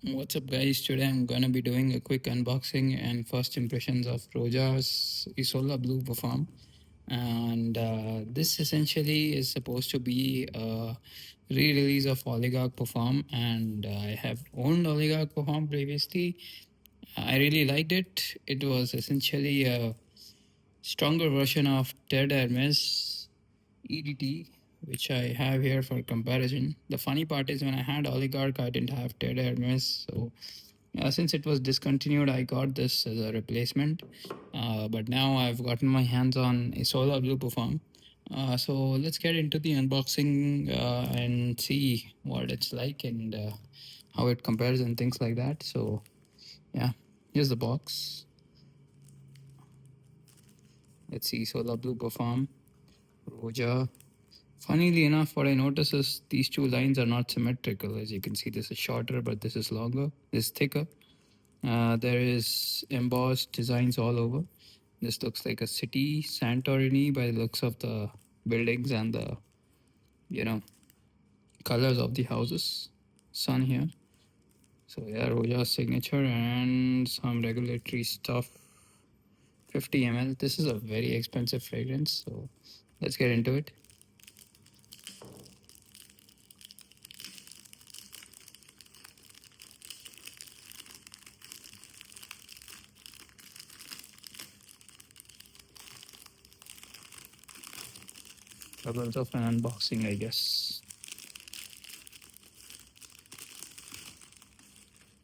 What's up, guys? Today I'm gonna be doing a quick unboxing and first impressions of Roja's Isola Blu Parfum. And this essentially is supposed to be a re-release of Oligarch Parfum, and I have owned Oligarch Parfum previously. I really liked it. It was essentially a stronger version of Terre EDT, which I have here for comparison. The funny part is when I had Oligarch, I didn't have Terre, so since it was discontinued, I got this as a replacement. But now I've gotten my hands on Isola Blu Parfum. So let's get into the unboxing and see what it's like and how it compares and things like that. So yeah, here's the box. Let's see Isola Blu Parfum Roja. Funnily enough, what I notice is these two lines are not symmetrical. As you can see, this is shorter, but this is longer. This is thicker. There is embossed designs all over. This looks like a city, Santorini, by the looks of the buildings and the, you know, colors of the houses. Sun here. So yeah, Roja's signature and some regulatory stuff. 50 ml. This is a very expensive fragrance. So let's get into it. Troubles of an unboxing, I guess.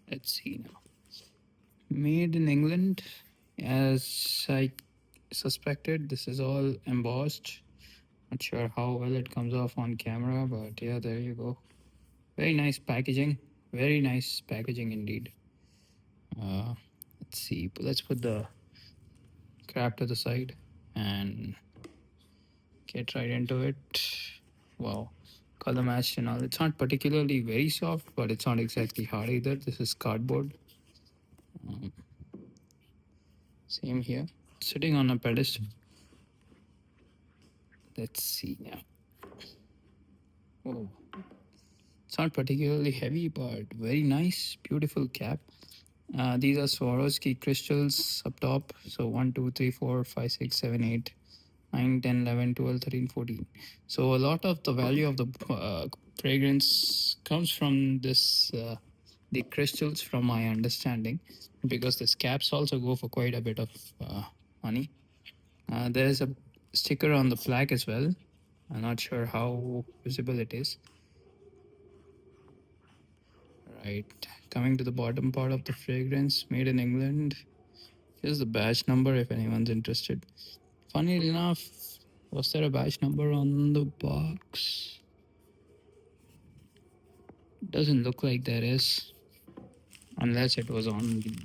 Let's see now. Made in England, as I suspected. This is all embossed. Not sure how well it comes off on camera, but yeah, there you go. Very nice packaging. Very nice packaging indeed. Uh, let's see. Let's put the crap to the side and get right into it. Wow. Color matched and all. It's not particularly very soft, but it's not exactly hard either. This is cardboard. Um, Same here. Sitting on a pedestal. Let's see now. Oh, it's not particularly heavy, but very nice, beautiful cap. These are Swarovski crystals up top. So 1, 2, 3, 4, 5, 6, 7, 8, 9, 10, 11, 12, 13, 14. So a lot of the value of the fragrance comes from this, the crystals, from my understanding, because these caps also go for quite a bit of money. There's a sticker on the flag as well. I'm not sure how visible it is. Right, coming to the bottom part of the fragrance, made in England. Here's the batch number if anyone's interested. Funny enough, was there a batch number on the box? Doesn't look like there is, unless it was on the.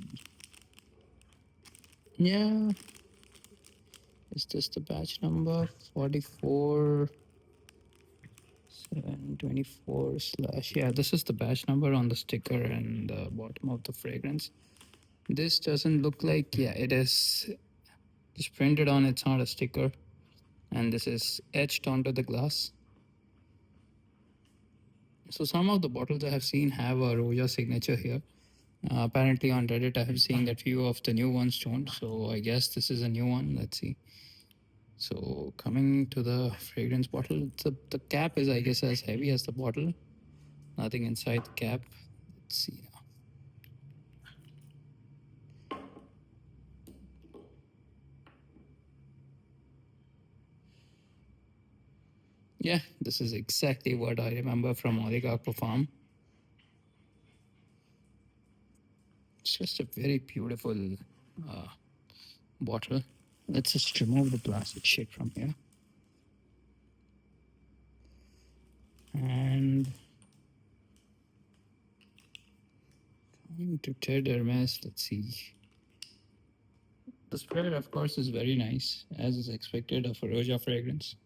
Yeah, is this the batch number? 44 724 slash. Yeah, this is the batch number on the sticker and the bottom of the fragrance. This doesn't look like, yeah, it is just printed on, it's not a sticker. And this is etched onto the glass. So some of the bottles I have seen have a Roja signature here. Apparently on Reddit I have seen that few of the new ones don't. So I guess this is a new one. Let's see. So coming to the fragrance bottle, the cap is, I guess, as heavy as the bottle. Nothing inside the cap. Let's see now. Yeah, this is exactly what I remember from Oligarch Parfum. It's just a very beautiful uh, bottle. Let's just remove the plastic shit from here. And coming to Terre, let's see. The spread, of course, is very nice, as is expected of a Roja fragrance.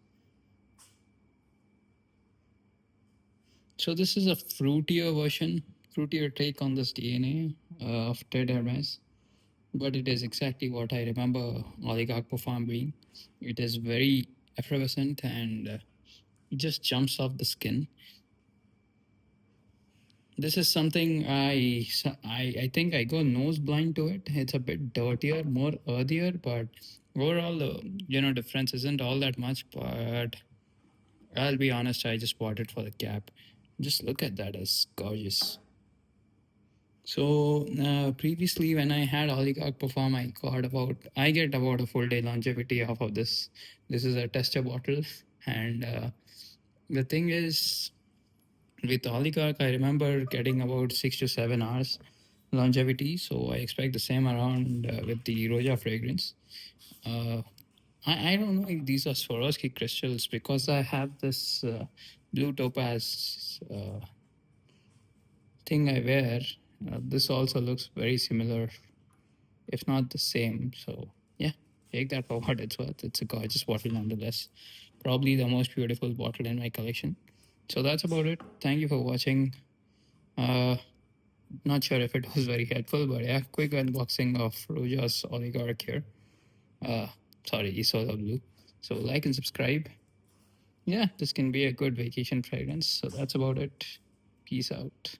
So this is a fruitier version, fruitier take on this DNA of Ted Hermes, but it is exactly what I remember Oligarch Parfum being. It is very effervescent and it just jumps off the skin. This is something I think I go nose blind to it. It's a bit dirtier, more earthier, but overall the difference isn't all that much. But I'll be honest, I just bought it for the cap. Just look at that, it's gorgeous. So previously, when I had Oligarch perform, I get about a full day longevity off of this. This is a tester bottle, and the thing is, with Oligarch, I remember getting about 6 to 7 hours longevity. So I expect the same around with the Roja fragrance. Uh, I don't know if these are Swarovski crystals because I have this blue topaz thing I wear. This also looks very similar, if not the same. So yeah, take that for what it's worth. It's a gorgeous bottle nonetheless. Probably the most beautiful bottle in my collection. So that's about it. Thank you for watching. Uh, Not sure if it was very helpful, but yeah, quick unboxing of Roja's Oligarch here. Uh, sorry, Isola Blu. So like and subscribe. Yeah, this can be a good vacation fragrance. So that's about it. Peace out.